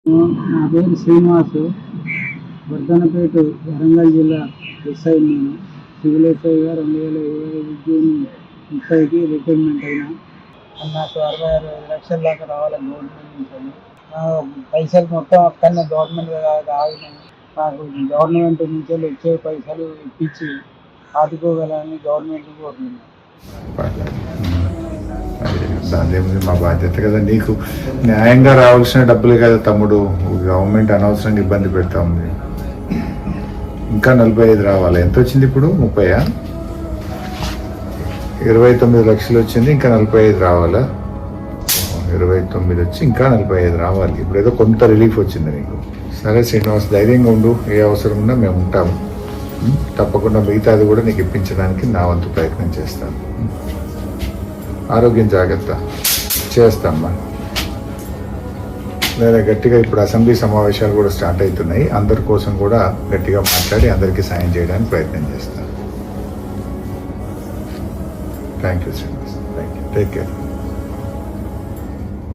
నా పేరు శ్రీనివాస్, వర్ధనపేట, వరంగల్ జిల్లా ఎస్ఐ. నేను సివిల్ ఎస్ఐగా 2020 జూన్ 30కి రిటైర్మెంట్ అయినా. నాకు 66 లక్షల దాకా రావాలి గవర్నమెంట్ నుంచి. పైసలు మొత్తం అక్కడనే గవర్నమెంట్ ఆగినాయి. నాకు గవర్నమెంట్ నుంచి వచ్చే పైసలు ఇప్పించి ఆదుకోగలని గవర్నమెంట్ కోరుతున్నాను. దాని మా బాధ్యత కదా, నీకు న్యాయంగా రావాల్సిన డబ్బులే కదా తమ్ముడు. గవర్నమెంట్ అనవసరంగా ఇబ్బంది పెడతా ఉంది. ఇంకా 45 రావాలి. ఎంత వచ్చింది ఇప్పుడు? 30? 29 లక్షలు వచ్చింది, ఇంకా 45 రావాలా? 29 వచ్చి ఇంకా 45 రావాలి. ఇప్పుడు ఏదో కొంత రిలీఫ్ వచ్చింది నీకు. సరే శ్రీనివాస్, ధైర్యంగా ఉండు. ఏ అవసరం ఉన్నా మేము ఉంటాము. తప్పకుండా మిగతాది కూడా నీకు ఇప్పించడానికి నా వంతు ప్రయత్నం చేస్తాను. ఆరోగ్యం జాగ్రత్త చేస్తామ్మా. లేదా గట్టిగా ఇప్పుడు అసెంబ్లీ సమావేశాలు కూడా స్టార్ట్ అవుతున్నాయి. అందరి కోసం కూడా గట్టిగా మాట్లాడి అందరికీ సాయం చేయడానికి ప్రయత్నం చేస్తాను. Thank you Srinivas. Thank you. Take care.